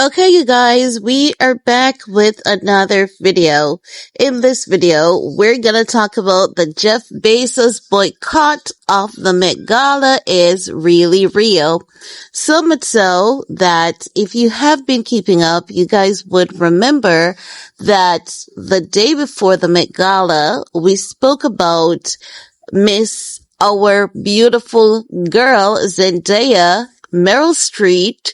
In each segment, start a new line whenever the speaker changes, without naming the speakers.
Okay, you guys, we are back with another video. In this video, we're gonna talk about the Jeff Bezos boycott of the Met Gala is really real. So much so that if you have been keeping up, you guys would remember that the day before the Met Gala, we spoke about our beautiful girl, Zendaya, Meryl Streep,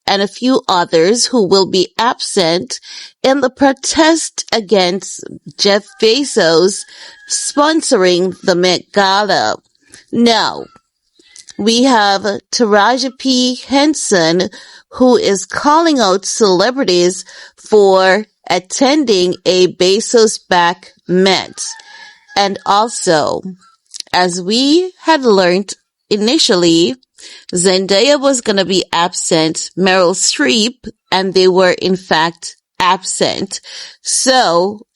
and a few others who will be absent in the protest against Jeff Bezos sponsoring the Met Gala. Now, we have Taraji Henson, who is calling out celebrities for attending a Bezos-backed Met. And also, as we had learned initially, Zendaya was going to be absent, Meryl Streep, and they were in fact absent. So,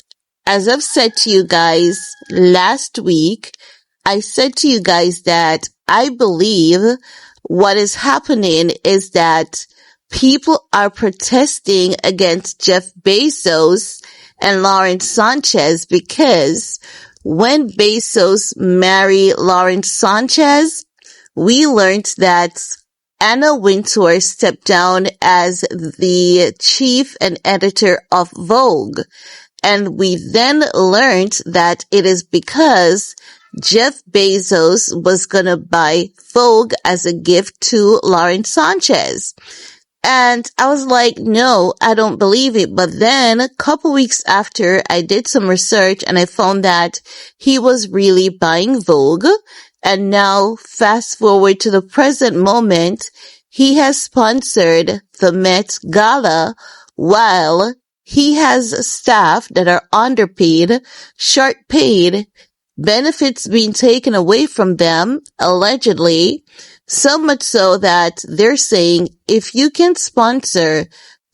as I've said to you guys last week, I said to you guys that I believe what is happening is that people are protesting against Jeff Bezos and Lauren Sanchez because when Bezos married Lauren Sanchez, we learned that Anna Wintour stepped down as the chief and editor of Vogue. And we then learned that it is because Jeff Bezos was going to buy Vogue as a gift to Lauren Sanchez. And I was like, no, I don't believe it. But then a couple weeks after, I did some research and I found that he was really buying Vogue. And now, fast forward to the present moment, he has sponsored the Met Gala while he has staff that are underpaid, short paid, benefits being taken away from them, allegedly, so much so that they're saying if you can sponsor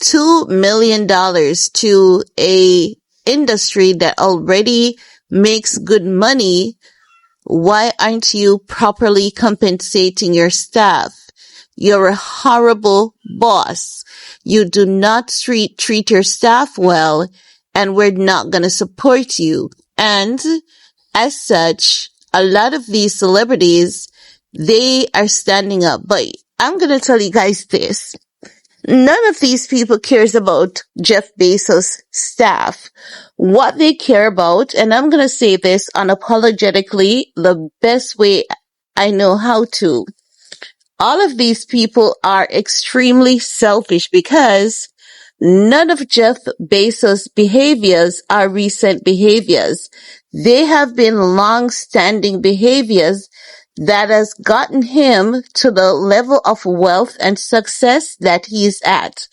$2 million to a industry that already makes good money, why aren't you properly compensating your staff? You're a horrible boss. You do not treat your staff well, and we're not going to support you. And as such, a lot of these celebrities, they are standing up. But I'm going to tell you guys this. None of these people cares about Jeff Bezos' staff. What they care about, and I'm going to say this unapologetically, the best way I know how to. All of these people are extremely selfish because none of Jeff Bezos' behaviors are recent behaviors. They have been long-standing behaviors that has gotten him to the level of wealth and success that he's at.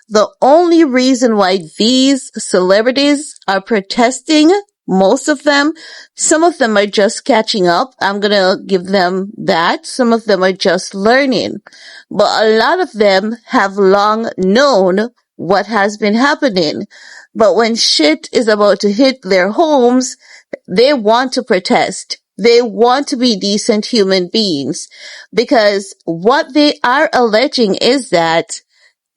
The only reason why these celebrities are protesting, most of them, some of them are just catching up. I'm going to give them that. Some of them are just learning. But a lot of them have long known what has been happening. But when shit is about to hit their homes, they want to protest. They want to be decent human beings because what they are alleging is that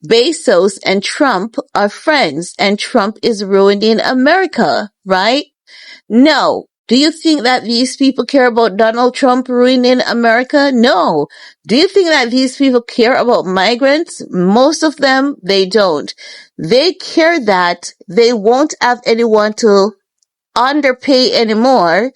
Bezos and Trump are friends and Trump is ruining America, right? No. Do you think that these people care about Donald Trump ruining America? No. Do you think that these people care about migrants? Most of them, they don't. They care that they won't have anyone to underpay anymore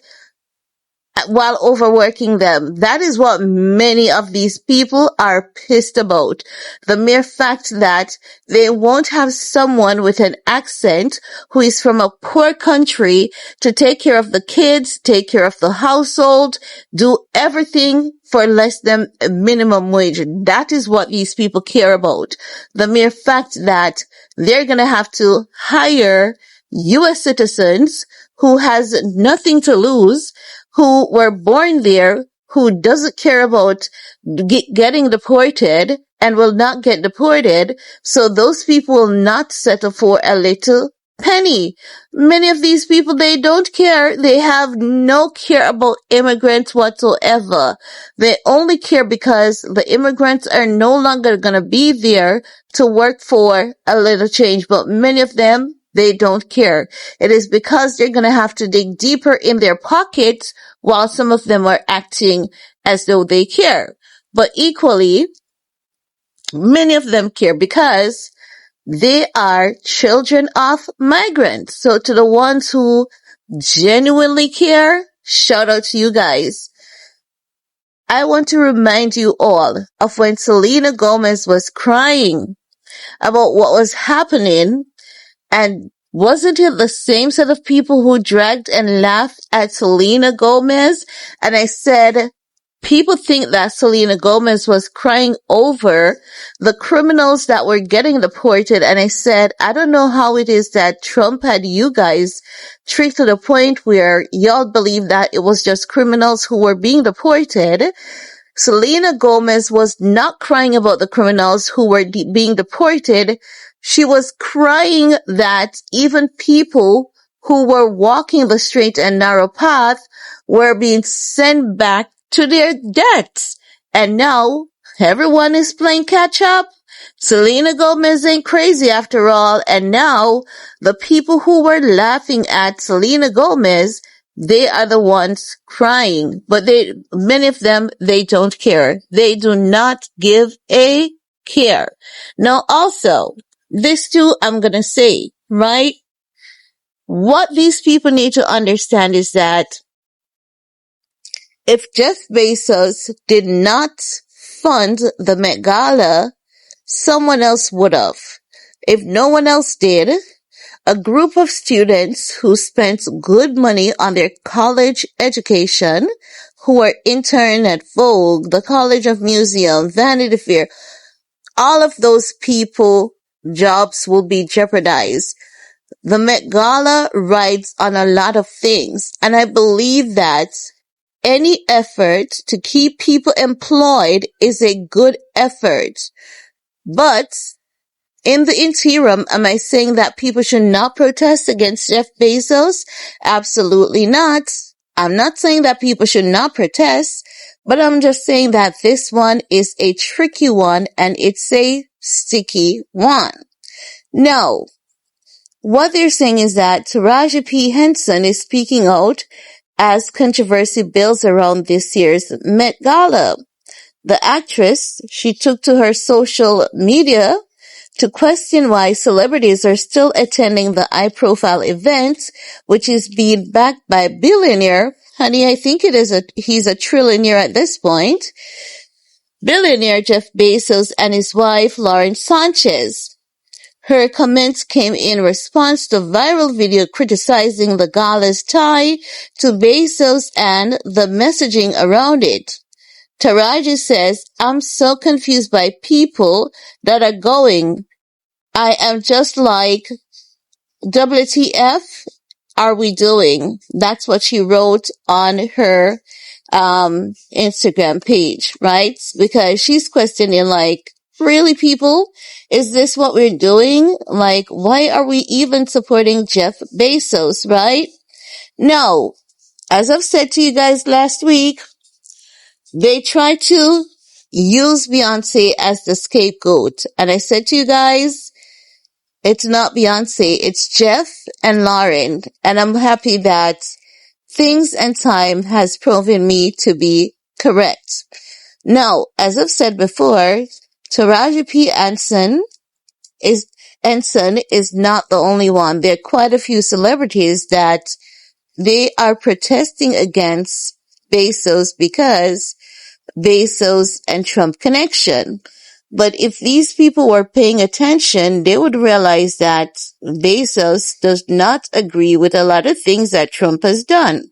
while overworking them. That is what many of these people are pissed about. The mere fact that they won't have someone with an accent who is from a poor country to take care of the kids, take care of the household, do everything for less than minimum wage. That is what these people care about. The mere fact that they're going to have to hire U.S. citizens who has nothing to lose, who were born there, who doesn't care about getting deported and will not get deported. So those people will not settle for a little penny. Many of these people, they don't care. They have no care about immigrants whatsoever. They only care because the immigrants are no longer going to be there to work for a little change. But many of them, they don't care. It is because they're going to have to dig deeper in their pockets while some of them are acting as though they care. But equally, many of them care because they are children of migrants. So to the ones who genuinely care, shout out to you guys. I want to remind you all of when Selena Gomez was crying about what was happening, and wasn't it the same set of people who dragged and laughed at Selena Gomez? And I said, people think that Selena Gomez was crying over the criminals that were getting deported. And I said, I don't know how it is that Trump had you guys tricked to the point where y'all believe that it was just criminals who were being deported. Selena Gomez was not crying about the criminals who were being deported. She was crying that even people who were walking the straight and narrow path were being sent back to their deaths. And now everyone is playing catch up. Selena Gomez ain't crazy after all. And now the people who were laughing at Selena Gomez, they are the ones crying. But many of them, they don't care. They do not give a care. Now also, this too, I'm gonna say, right? What these people need to understand is that if Jeff Bezos did not fund the Met Gala, someone else would have. If no one else did, a group of students who spent good money on their college education, who are interned at Vogue, the College of Museum, Vanity Fair, all of those people, jobs will be jeopardized. The Met Gala rides on a lot of things, and I believe that any effort to keep people employed is a good effort. But in the interim, am I saying that people should not protest against Jeff Bezos? Absolutely not. I'm not saying that people should not protest, but I'm just saying that this one is a tricky one and it's a sticky one. No. What they're saying is that Taraji P. Henson is speaking out as controversy builds around this year's Met Gala. The actress, she took to her social media to question why celebrities are still attending the high-profile event, which is being backed by a billionaire. Honey, I think he's a trillionaire at this point. Billionaire Jeff Bezos and his wife, Lauren Sanchez. Her comments came in response to a viral video criticizing the gala's tie to Bezos and the messaging around it. Taraji says, I'm so confused by people that are going. I am just like, WTF are we doing? That's what she wrote on her Instagram page, right? Because she's questioning like, really, people? Is this what we're doing? Like, why are we even supporting Jeff Bezos, right? No. As I've said to you guys last week, they try to use Beyonce as the scapegoat. And I said to you guys, it's not Beyonce, it's Jeff and Lauren. And I'm happy that things and time has proven me to be correct. Now, as I've said before, Taraji P. Henson is not the only one. There are quite a few celebrities that they are protesting against Bezos because Bezos and Trump connection. But if these people were paying attention, they would realize that Bezos does not agree with a lot of things that Trump has done.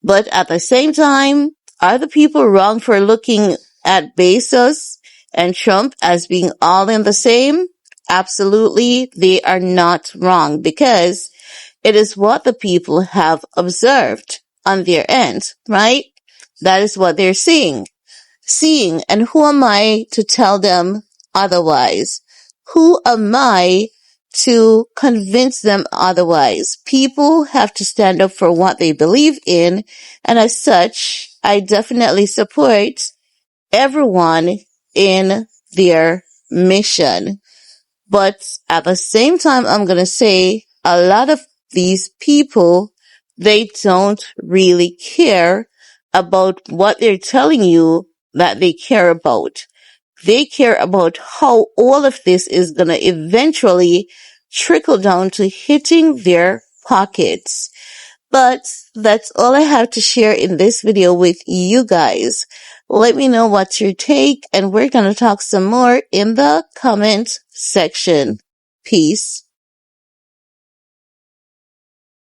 But at the same time, are the people wrong for looking at Bezos and Trump as being all in the same? Absolutely, they are not wrong because it is what the people have observed on their end, right? That is what they're seeing. And who am I to tell them otherwise? Who am I to convince them otherwise. People have to stand up for what they believe in, and as such, I definitely support everyone in their mission. But at the same time, I'm going to say a lot of these people, they don't really care about what they're telling you that they care about. They care about how all of this is going to eventually trickle down to hitting their pockets. But that's all I have to share in this video with you guys. Let me know what's your take, and we're going to talk some more in the comment section. Peace.